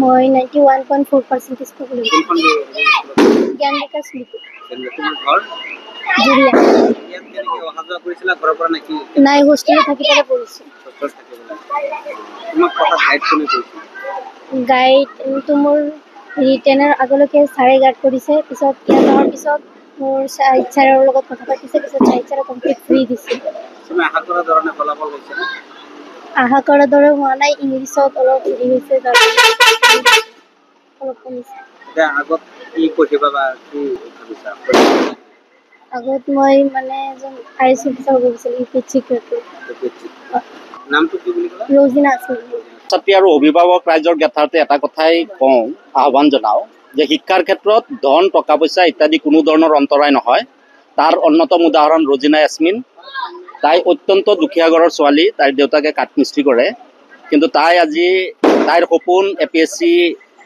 মই 91.4% পাবলৈ জ্ঞান বিকাশ লিপি জুৰিয়া নাই হোষ্টেলত থাকি পেলাই পঢ়িছোঁ। গাইডটো মোৰ ৰিটেনৰ আগলৈকে ছাৰে গাইড কৰিছে, পিছত ইয়াত অহাৰ পিছত মোৰ ছাৰৰ লগত কথা পাতিছে, পিছত ছাৰে কমপ্লিট ফ্ৰী দিছে। আশা কৰাৰ দৰে হোৱা নাই, ইংলিছত অলপ হেৰি হৈছে, অলপ কমিছে। আগত মই মানে এজন IAS অফিচাৰ হ'ব বিচাৰিছিলোঁ, UPSC ৰজিনা আছিল। ছাত্ৰী আৰু অভিভাৱক ৰাইজৰ জ্ঞাতাৰ্থে এটা কথাই কওঁ, আহ্বান জনাওঁ যে শিক্ষাৰ ক্ষেত্ৰত ধন টকা পইচা ইত্যাদি কোনো ধৰণৰ অন্তৰায় নহয়। তাৰ অন্যতম উদাহৰণ ৰজিনা ইয়াছমিন। তাই অত্যন্ত দুখীয়া ঘৰৰ ছোৱালী, তাইৰ দেউতাকে কাঠমিস্ত্ৰী কৰে, কিন্তু তাই আজি তাইৰ সপোন APSC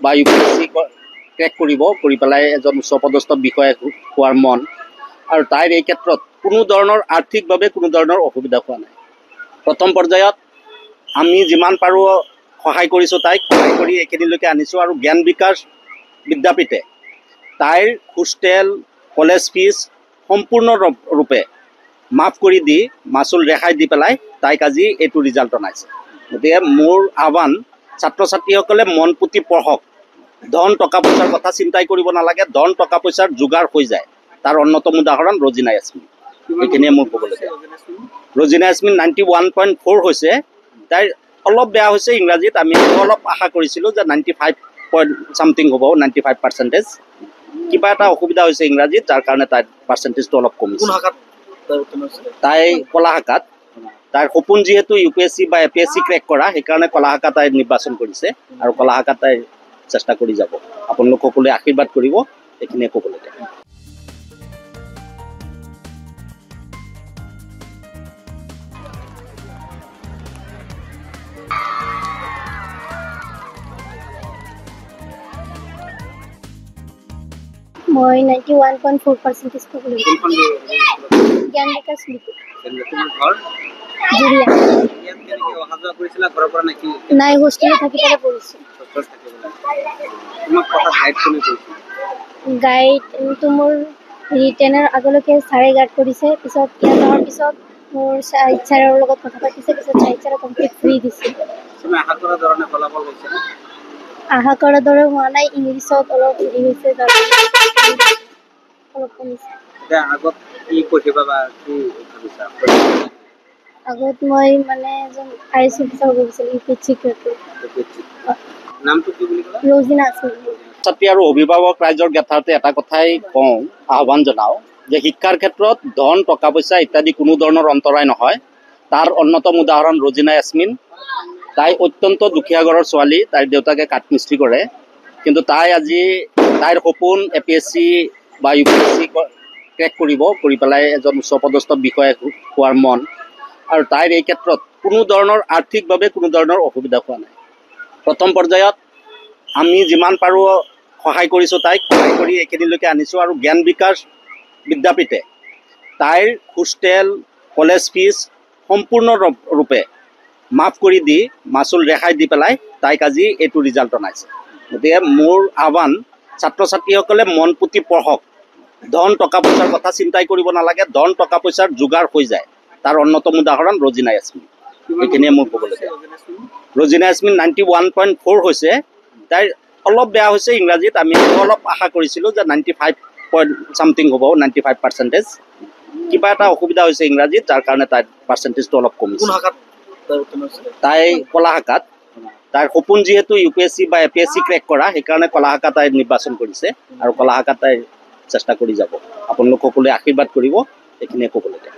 বা UPSC ক্ৰেক কৰি পেলাই এজন উচ্চপদস্থ বিষয়া হোৱাৰ মন, আৰু তাইৰ এই ক্ষেত্ৰত কোনো ধৰণৰ আৰ্থিকভাৱে কোনো ধৰণৰ অসুবিধা হোৱা নাই। প্ৰথম পৰ্যায়ত আমি যিমান পাৰোঁ সহায় কৰিছোঁ, তাইক সহায় কৰি এইখিনিলৈকে আনিছোঁ, আৰু জ্ঞান বিকাশ বিদ্যাপীঠে তাইৰ হোষ্টেল কলেজ ফিজ সম্পূৰ্ণৰূপে মাফ কৰি দি মাচুল ৰেহাই দি পেলাই তাইক আজি এইটো ৰিজাল্ট অনাইছে। গতিকে মোৰ আহ্বান, ছাত্ৰ ছাত্ৰীসকলে মন পুতি পঢ়ক, ধন টকা পইচাৰ কথা চিন্তাই কৰিব নালাগে, ধন টকা পইচাৰ যোগাৰ হৈ যায়। তাৰ অন্যতম উদাহৰণ ৰজিনা ইয়াছমিন। এইখিনিয়ে মোৰ ক'বলগীয়া। ৰজিনা ইয়াছমিন 91.4 হৈছে। তাইৰ অলপ বেয়া হৈছে ইংৰাজীত, আমি অলপ আশা কৰিছিলোঁ যে 95 হ'ব, 95%। কিবা এটা অসুবিধা হৈছে ইংৰাজীত, যাৰ কাৰণে তাইৰ পাৰ্চেণ্টেজটো অলপ কমিছে। তাই কলা শাখাত, তাইৰ সপোন যিহেতু UPSC বা APSC ক্ৰেক কৰা, সেইকাৰণে কলা শাখা তাই নিৰ্বাচন কৰিছে, আৰু কলা শাখাত তাই চেষ্টা কৰি যাব। আপোনালোক সকলোৱে আশীৰ্বাদ কৰিব, এইখিনিয়ে ক'বলগীয়া। মই 91.4% পাবলৈ জ্ঞান বিকাশ লিপি জুৰিয়া নাই হোষ্টেলত থাকি পেলাই পঢ়িছোঁ। গাইডটো মোৰ ৰিটেনৰ আগলৈকে ছাৰে গাইড কৰিছে, পিছত ইয়াত অহাৰ পিছত মোৰ ছাৰৰ লগত কথা পাতিছে, পিছত ছাৰে কমপ্লিট ফ্ৰী দিছে। আশা কৰাৰ দৰে হোৱা নাই, ইংলিছত অলপ হেৰি হৈছে, অলপ কমিছে। আগত মই মানে এজন IAS অফিচাৰ হ'ব বিচাৰিছিলোঁ, UPSC ৰজিনা আছিল। ছাত্ৰী আৰু অভিভাৱক ৰাইজৰ জ্ঞাতাৰ্থে এটা কথাই কওঁ, আহ্বান জনাওঁ যে শিক্ষাৰ ক্ষেত্ৰত ধন টকা পইচা ইত্যাদি কোনো ধৰণৰ অন্তৰায় নহয়। তাৰ অন্যতম উদাহৰণ ৰজিনা ইয়াছমিন। তাই অত্যন্ত দুখীয়া ঘৰৰ ছোৱালী, তাইৰ দেউতাকে কাঠমিস্ত্ৰী কৰে, কিন্তু তাই আজি তাইৰ সপোন APSC বা UPSC ক্ৰেক কৰি পেলাই এজন উচ্চপদস্থ বিষয়া হোৱাৰ মন, আৰু তাইৰ এই ক্ষেত্ৰত কোনো ধৰণৰ আৰ্থিকভাৱে কোনো ধৰণৰ অসুবিধা হোৱা নাই। প্ৰথম পৰ্যায়ত আমি যিমান পাৰোঁ সহায় কৰিছোঁ, তাইক সহায় কৰি এইখিনিলৈকে আনিছোঁ, আৰু জ্ঞান বিকাশ বিদ্যাপীঠে তাইৰ হোষ্টেল কলেজ ফিজ সম্পূৰ্ণৰূপে মাফ কৰি দি মাচুল ৰেহাই দি পেলাই তাইক আজি এইটো ৰিজাল্ট অনাইছে। গতিকে মোৰ আহ্বান, ছাত্ৰ ছাত্ৰীসকলে মন পুতি পঢ়ক, ধন টকা পইচাৰ কথা চিন্তাই কৰিব নালাগে, ধন টকা পইচাৰ যোগাৰ হৈ যায়। তাৰ অন্যতম উদাহৰণ ৰজিনা ইয়াছমিন। এইখিনিয়ে মোৰ ক'বলগীয়া। ৰজিনা ইয়াছমিন 91.4 হৈছে। তাইৰ অলপ বেয়া হৈছে ইংৰাজীত, আমি অলপ আশা কৰিছিলোঁ যে 95 হ'ব, 95%। কিবা এটা অসুবিধা হৈছে ইংৰাজীত, যাৰ কাৰণে তাইৰ পাৰ্চেণ্টেজটো অলপ কমিছে। তাই কলা শাখাত, তাইৰ সপোন যিহেতু UPSC বা APSC ক্ৰেক কৰা, সেইকাৰণে কলা শাখা তাই নিৰ্বাচন কৰিছে, আৰু কলা শাখাত তাই চেষ্টা কৰি যাব। আপোনালোক সকলোৱে আশীৰ্বাদ কৰিব, এইখিনিয়ে ক'বলগীয়া।